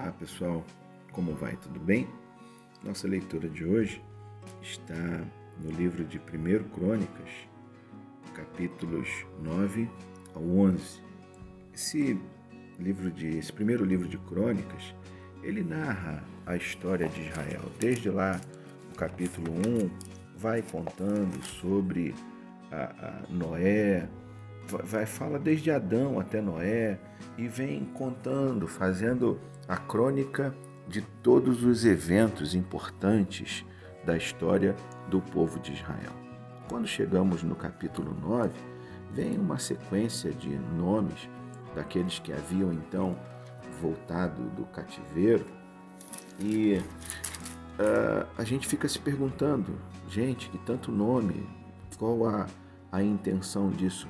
Olá pessoal, como vai? Tudo bem? Nossa leitura de hoje está no livro de 1 Crônicas, capítulos 9 ao 11. Esse primeiro livro de Crônicas, ele narra a história de Israel. Desde lá, o capítulo 1 vai contando sobre a Noé, fala desde Adão até Noé e vem contando, fazendo a crônica de todos os eventos importantes da história do povo de Israel. Quando chegamos no capítulo 9, vem uma sequência de nomes daqueles que haviam então voltado do cativeiro e a gente fica se perguntando, gente, que tanto nome, qual a intenção disso?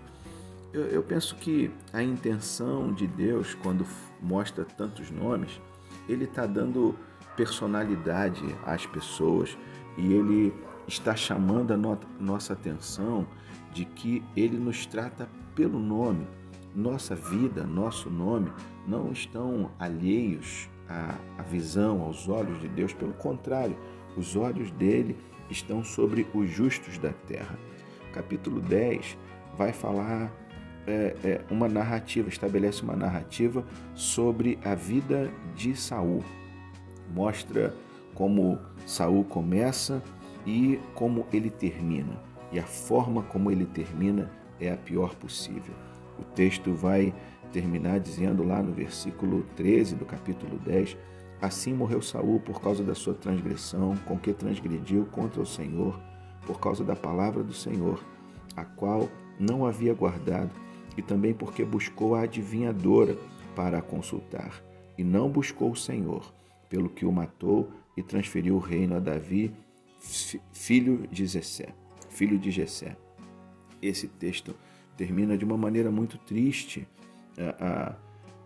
Eu penso que a intenção de Deus, quando mostra tantos nomes, Ele está dando personalidade às pessoas e Ele está chamando a nossa atenção de que Ele nos trata pelo nome. Nossa vida, nosso nome, não estão alheios à visão, aos olhos de Deus. Pelo contrário, os olhos dele estão sobre os justos da terra. Capítulo 10 vai falar uma narrativa, estabelece uma narrativa sobre a vida de Saul. Mostra como Saul começa e como ele termina. E a forma como ele termina é a pior possível. O texto vai terminar dizendo lá no versículo 13 do capítulo 10: assim morreu Saul por causa da sua transgressão, com que transgrediu contra o Senhor, por causa da palavra do Senhor, a qual não havia guardado, e também porque buscou a adivinhadora para a consultar, e não buscou o Senhor, pelo que o matou e transferiu o reino a Davi, filho de Jessé. Esse texto termina de uma maneira muito triste. A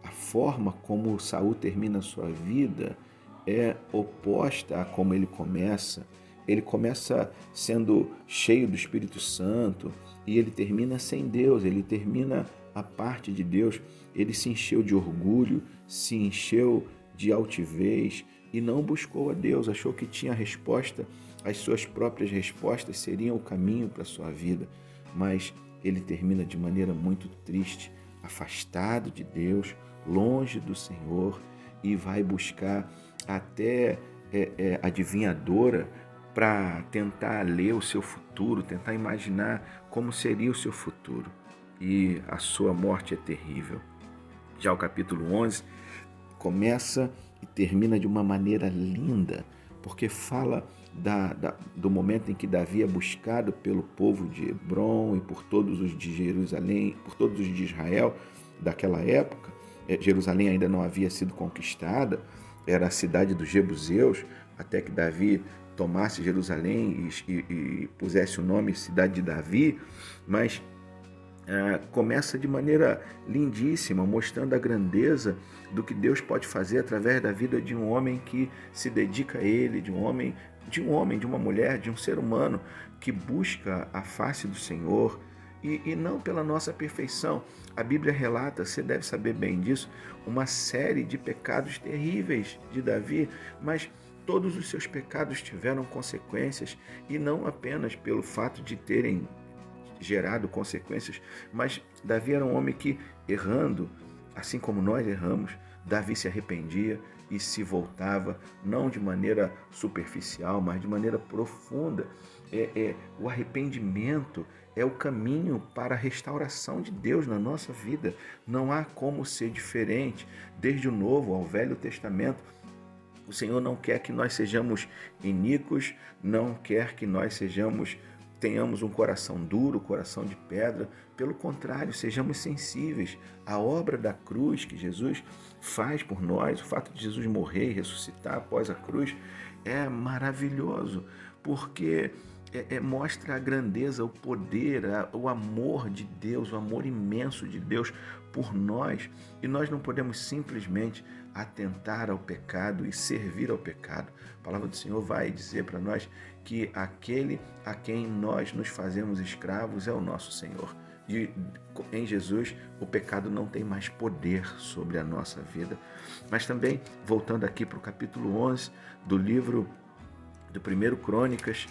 forma como Saul termina a sua vida é oposta a como ele começa. Ele começa sendo cheio do Espírito Santo e ele termina sem Deus, ele termina a parte de Deus. Ele se encheu de orgulho, se encheu de altivez e não buscou a Deus, achou que tinha a resposta, as suas próprias respostas seriam o caminho para a sua vida, mas ele termina de maneira muito triste, afastado de Deus, longe do Senhor, e vai buscar até adivinhadora para tentar ler o seu futuro, tentar imaginar como seria o seu futuro. E a sua morte é terrível. Já o capítulo 11 começa e termina de uma maneira linda, porque fala do momento em que Davi é buscado pelo povo de Hebrom e por todos os de Jerusalém, por todos os de Israel daquela época. Jerusalém ainda não havia sido conquistada, era a cidade dos jebuseus, até que Davi tomasse Jerusalém e pusesse o nome Cidade de Davi, mas começa de maneira lindíssima, mostrando a grandeza do que Deus pode fazer através da vida de um homem que se dedica a Ele, de uma mulher, de um ser humano que busca a face do Senhor e não pela nossa perfeição. A Bíblia relata, você deve saber bem disso, uma série de pecados terríveis de Davi, mas todos os seus pecados tiveram consequências, e não apenas pelo fato de terem gerado consequências, mas Davi era um homem que, errando, assim como nós erramos, Davi se arrependia e se voltava, não de maneira superficial, mas de maneira profunda. O arrependimento é o caminho para a restauração de Deus na nossa vida. Não há como ser diferente. Desde o Novo ao Velho Testamento, o Senhor não quer que nós sejamos iníquos, não quer que nós tenhamos um coração duro, coração de pedra. Pelo contrário, sejamos sensíveis à obra da cruz que Jesus faz por nós. O fato de Jesus morrer e ressuscitar após a cruz é maravilhoso, porque mostra a grandeza, o poder, o amor de Deus, o amor imenso de Deus por nós. E nós não podemos simplesmente atentar ao pecado e servir ao pecado. A palavra do Senhor vai dizer para nós que aquele a quem nós nos fazemos escravos é o nosso Senhor. E em Jesus o pecado não tem mais poder sobre a nossa vida. Mas também, voltando aqui para o capítulo 11 do livro do 1 Crônicas,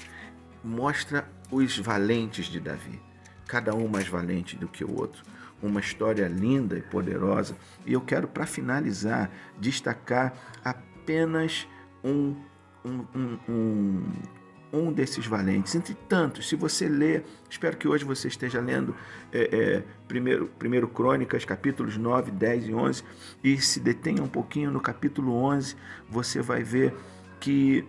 mostra os valentes de Davi, cada um mais valente do que o outro. Uma história linda e poderosa. E eu quero, para finalizar, destacar apenas um desses valentes, entre tantos. Se você ler, espero que hoje você esteja lendo 1 Crônicas, capítulos 9, 10 e 11, e se detenha um pouquinho no capítulo 11, você vai ver que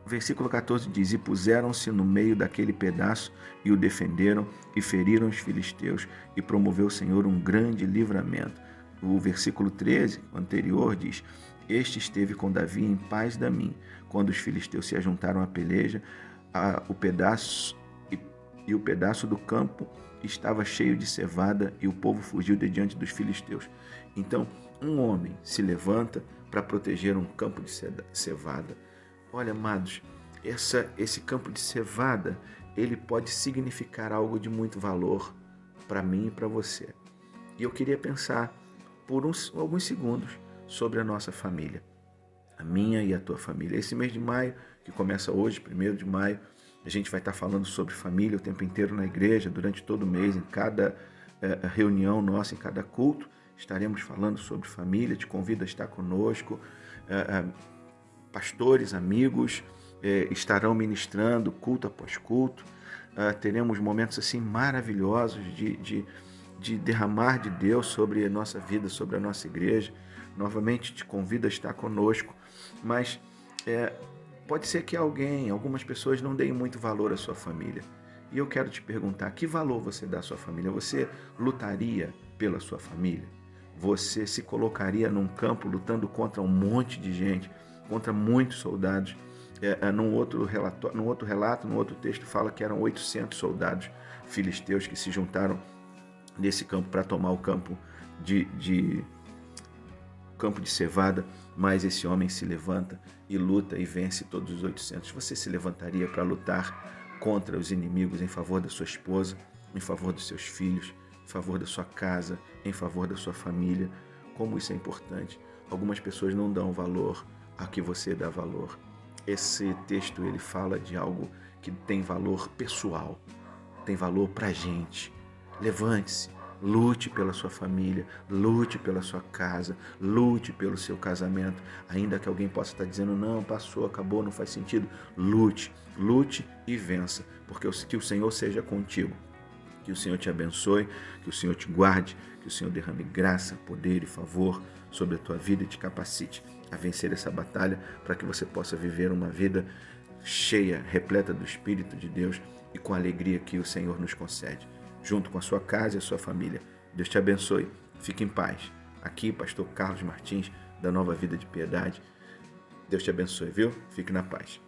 versículo 14 diz: e puseram-se no meio daquele pedaço e o defenderam e feriram os filisteus, e promoveu o Senhor um grande livramento. O versículo 13, o anterior, diz: este esteve com Davi em paz da mim, quando os filisteus se ajuntaram à peleja, o pedaço do campo estava cheio de cevada, e o povo fugiu de diante dos filisteus. Então, um homem se levanta para proteger um campo de cevada. Olha, amados, esse campo de cevada, ele pode significar algo de muito valor para mim e para você. E eu queria pensar por alguns segundos sobre a nossa família, a minha e a tua família. Esse mês de maio, que começa hoje, 1º de maio, a gente vai estar falando sobre família o tempo inteiro na igreja, durante todo o mês, em cada reunião nossa, em cada culto, estaremos falando sobre família. Te convido a estar conosco. Pastores, amigos estarão ministrando culto após culto. Teremos momentos assim maravilhosos de derramar de Deus sobre a nossa vida, sobre a nossa igreja. Novamente te convido a estar conosco, mas pode ser que algumas pessoas não deem muito valor à sua família. E eu quero te perguntar, que valor você dá à sua família? Você lutaria pela sua família? Você se colocaria num campo lutando contra um monte de gente, contra muitos soldados? Num outro relato, num outro texto, fala que eram 800 soldados filisteus que se juntaram nesse campo para tomar o campo de cevada, mas esse homem se levanta e luta e vence todos os 800. Você se levantaria para lutar contra os inimigos em favor da sua esposa, em favor dos seus filhos, em favor da sua casa, em favor da sua família? Como isso é importante. Algumas pessoas não dão valor a que você dá valor. Esse texto, ele fala de algo que tem valor pessoal, tem valor para a gente. Levante-se, lute pela sua família, lute pela sua casa, lute pelo seu casamento. Ainda que alguém possa estar dizendo, não, passou, acabou, não faz sentido. Lute e vença, porque que o Senhor seja contigo. Que o Senhor te abençoe, que o Senhor te guarde, que o Senhor derrame graça, poder e favor sobre a tua vida e te capacite a vencer essa batalha, para que você possa viver uma vida cheia, repleta do Espírito de Deus e com a alegria que o Senhor nos concede, junto com a sua casa e a sua família. Deus te abençoe. Fique em paz. Aqui, pastor Carlos Martins, da Nova Vida de Piedade. Deus te abençoe, viu? Fique na paz.